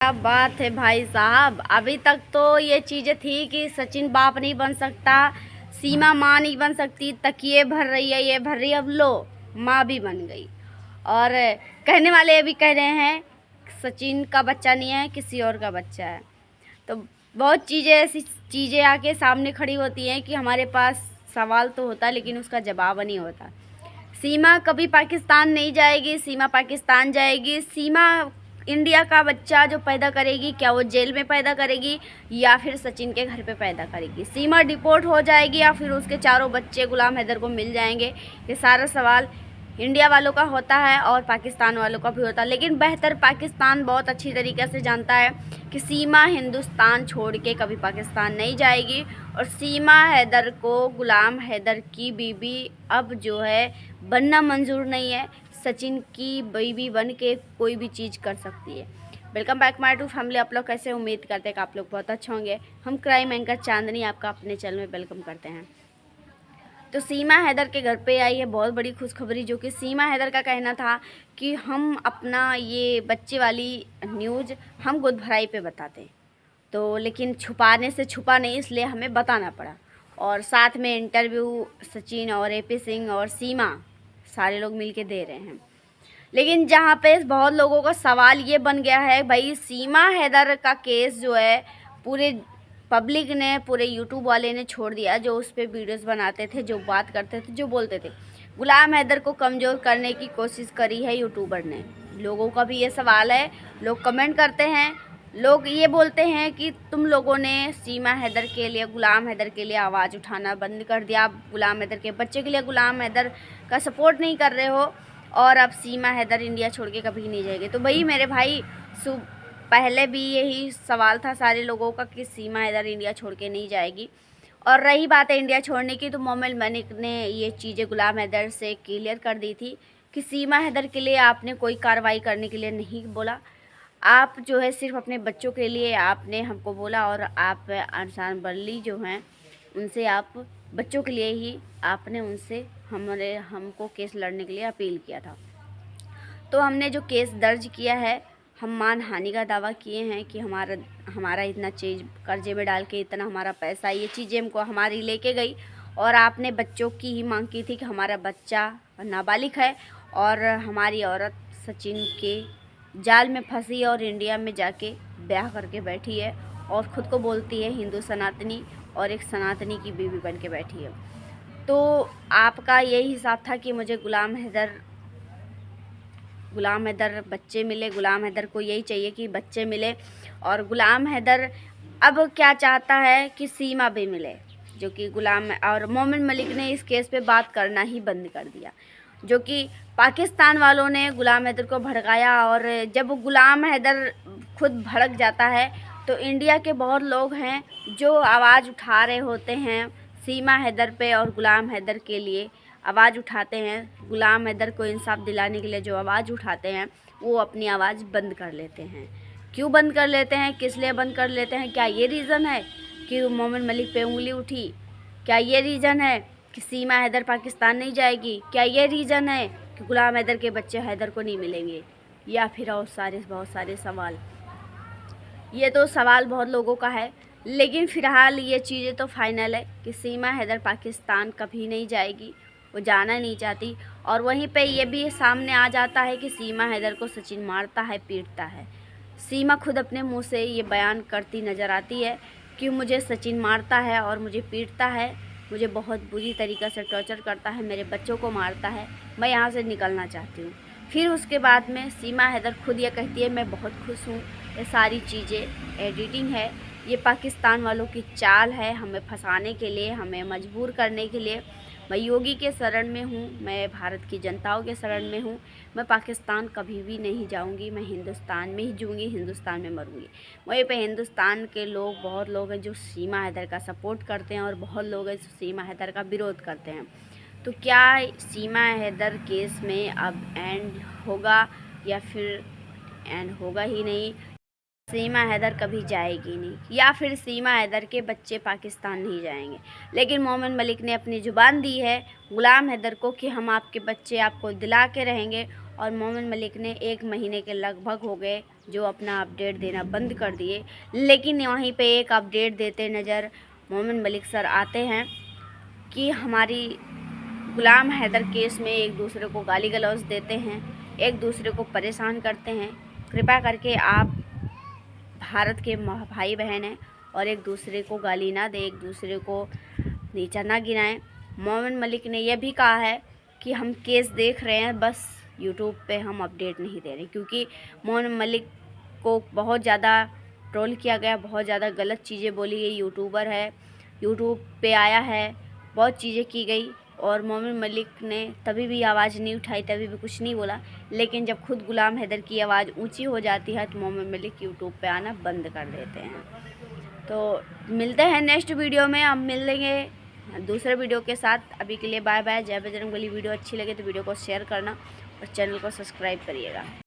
क्या बात है भाई साहब। अभी तक तो ये चीज़ें थी कि सचिन बाप नहीं बन सकता, सीमा माँ नहीं बन सकती, तकिए भर रही है, ये भर रही है, अब लो माँ भी बन गई। और कहने वाले भी कह रहे हैं सचिन का बच्चा नहीं है, किसी और का बच्चा है। तो बहुत चीज़ें ऐसी चीज़ें आके सामने खड़ी होती हैं कि हमारे पास सवाल तो होता है लेकिन उसका जवाब नहीं होता। सीमा कभी पाकिस्तान नहीं जाएगी, सीमा पाकिस्तान जाएगी। सीमा इंडिया का बच्चा जो पैदा करेगी, क्या वो जेल में पैदा करेगी या फिर सचिन के घर पे पैदा करेगी? सीमा डिपोर्ट हो जाएगी या फिर उसके चारों बच्चे गुलाम हैदर को मिल जाएंगे? ये सारा सवाल इंडिया वालों का होता है और पाकिस्तान वालों का भी होता है। लेकिन बेहतर पाकिस्तान बहुत अच्छी तरीके से जानता है कि सीमा हिंदुस्तान छोड़ के कभी पाकिस्तान नहीं जाएगी। और सीमा हैदर को गुलाम हैदर की बीबी अब जो है बनना मंजूर नहीं है। सचिन की बीबी बन के कोई भी चीज़ कर सकती है। Welcome back my to family. आप लोग कैसे? उम्मीद करते हैं कि आप लोग बहुत अच्छे होंगे। हम क्राइम एंकर चांदनी आपका अपने चैनल में वेलकम करते हैं। तो सीमा हैदर के घर पे आई है बहुत बड़ी खुशखबरी, जो कि सीमा हैदर का कहना था कि हम अपना ये बच्चे वाली न्यूज़ हम गोद भराई पे बताते हैं, तो लेकिन छुपाने से छुपा नहीं, इसलिए हमें बताना पड़ा। और साथ में इंटरव्यू सचिन और एपी सिंह और सीमा सारे लोग मिलके दे रहे हैं। लेकिन जहाँ पे बहुत लोगों का सवाल ये बन गया है, भाई सीमा हैदर का केस जो है पूरे पब्लिक ने, पूरे यूट्यूब वाले ने छोड़ दिया, जो उस पर वीडियोस बनाते थे, जो बात करते थे, जो बोलते थे। गुलाम हैदर को कमज़ोर करने की कोशिश करी है यूट्यूबर ने। लोगों का भी ये सवाल है, लोग कमेंट करते हैं, लोग ये बोलते हैं कि तुम लोगों ने सीमा हैदर के लिए, गुलाम हैदर के लिए आवाज़ उठाना बंद कर दिया। आप गुलाम हैदर के बच्चे के लिए गुलाम हैदर का सपोर्ट नहीं कर रहे हो और अब सीमा हैदर इंडिया छोड़ के कभी नहीं जाएगी। तो भाई मेरे भाई, पहले भी यही सवाल था सारे लोगों का कि सीमा हैदर इंडिया छोड़ के नहीं जाएगी। और रही बात है इंडिया छोड़ने की, तो मोमिन मलिक ने ये चीज़ें गुलाम हैदर से क्लियर कर दी थी कि सीमा हैदर के लिए आपने कोई कार्रवाई करने के लिए नहीं बोला। आप जो है सिर्फ अपने बच्चों के लिए आपने हमको बोला, और आप अरसान बल्ली जो हैं उनसे आप बच्चों के लिए ही आपने उनसे हमको केस लड़ने के लिए अपील किया था। तो हमने जो केस दर्ज किया है, हम मानहानि का दावा किए हैं कि हमारा इतना चीज़ कर्जे में डाल के इतना हमारा पैसा, ये चीज़ें हमको हमारी लेके गई। और आपने बच्चों की ही मांग की थी कि हमारा बच्चा नाबालिग है और हमारी औरत सचिन के जाल में फंसी और इंडिया में जाके ब्याह करके बैठी है और ख़ुद को बोलती है हिंदू सनातनी, और एक सनातनी की बीवी बन के बैठी है। तो आपका यही हिसाब था कि मुझे गुलाम हैदर बच्चे मिले। गुलाम हैदर को यही चाहिए कि बच्चे मिले, और गुलाम हैदर अब क्या चाहता है कि सीमा भी मिले, जो कि गुलाम और मोमिन मलिक ने इस केस पे बात करना ही बंद कर दिया, जो कि पाकिस्तान वालों ने गुलाम हैदर को भड़काया। और जब गुलाम हैदर खुद भड़क जाता है तो इंडिया के बहुत लोग हैं जो आवाज़ उठा रहे होते हैं सीमा हैदर पे और गुलाम हैदर के लिए आवाज़ उठाते हैं। गुलाम हैदर को इंसाफ दिलाने के लिए जो आवाज़ उठाते हैं, वो अपनी आवाज़ बंद कर लेते हैं। क्यों बंद कर लेते हैं, किस लिए बंद कर लेते हैं? क्या ये रीज़न है कि मोमिन मलिक पे उंगली उठी? क्या ये रीज़न है कि सीमा हैदर पाकिस्तान नहीं जाएगी? क्या ये रीज़न है कि गुलाम हैदर के बच्चे हैदर को नहीं मिलेंगे? या फिर और बहुत सारे सवाल। ये तो सवाल बहुत लोगों का है, लेकिन फ़िलहाल ये चीज़ें तो फाइनल है कि सीमा हैदर पाकिस्तान कभी नहीं जाएगी, वो जाना नहीं चाहती। और वहीं पे ये भी सामने आ जाता है कि सीमा हैदर को सचिन मारता है, पीटता है। सीमा खुद अपने मुंह से ये बयान करती नज़र आती है कि मुझे सचिन मारता है और मुझे पीटता है, मुझे बहुत बुरी तरीक़े से टॉर्चर करता है, मेरे बच्चों को मारता है, मैं यहाँ से निकलना चाहती हूँ। फिर उसके बाद में सीमा हैदर खुद ये कहती है मैं बहुत खुश हूँ, ये सारी चीज़ें एडिटिंग है, ये पाकिस्तान वालों की चाल है हमें फंसाने के लिए, हमें मजबूर करने के लिए। मैं योगी के शरण में हूँ, मैं भारत की जनताओं के शरण में हूँ, मैं पाकिस्तान कभी भी नहीं जाऊँगी, मैं हिंदुस्तान में ही जीऊँगी, हिंदुस्तान में मरूँगी। वहीं पे हिंदुस्तान के लोग, बहुत लोग हैं जो सीमा हैदर का सपोर्ट करते हैं और बहुत लोग हैं जो सीमा हैदर का विरोध करते हैं। तो क्या सीमा हैदर केस में अब एंड होगा या फिर एंड होगा ही नहीं? सीमा हैदर कभी जाएगी नहीं, या फिर सीमा हैदर के बच्चे पाकिस्तान नहीं जाएंगे? लेकिन मोमिन मलिक ने अपनी ज़ुबान दी है गुलाम हैदर को कि हम आपके बच्चे आपको दिला के रहेंगे। और मोमिन मलिक ने 1 महीने के लगभग हो गए जो अपना अपडेट देना बंद कर दिए। लेकिन वहीं पे एक अपडेट देते नज़र मोमिन मलिक सर आते हैं कि हमारी गुलाम हैदर केस में एक दूसरे को गाली गलौज देते हैं, एक दूसरे को परेशान करते हैं। कृपया करके आप भारत के भाई बहन हैं और एक दूसरे को गाली ना दें, एक दूसरे को नीचा ना गिराएं। मोमिन मलिक ने यह भी कहा है कि हम केस देख रहे हैं, बस यूट्यूब पे हम अपडेट नहीं दे रहे, क्योंकि मोमिन मलिक को बहुत ज़्यादा ट्रोल किया गया, बहुत ज़्यादा गलत चीज़ें बोली गई। यूट्यूबर है, यूट्यूब पे आया है, बहुत चीज़ें की गई और मोमिन मलिक ने तभी भी आवाज़ नहीं उठाई, तभी भी कुछ नहीं बोला। लेकिन जब खुद गुलाम हैदर की आवाज़ ऊंची हो जाती है तो मोमिन मलिक यूट्यूब पे आना बंद कर देते हैं। तो मिलते हैं नेक्स्ट वीडियो में, अब मिलेंगे दूसरे वीडियो के साथ। अभी के लिए बाय बाय, जय बजरंगबली। वीडियो अच्छी लगे तो वीडियो को शेयर करना और चैनल को सब्सक्राइब करिएगा।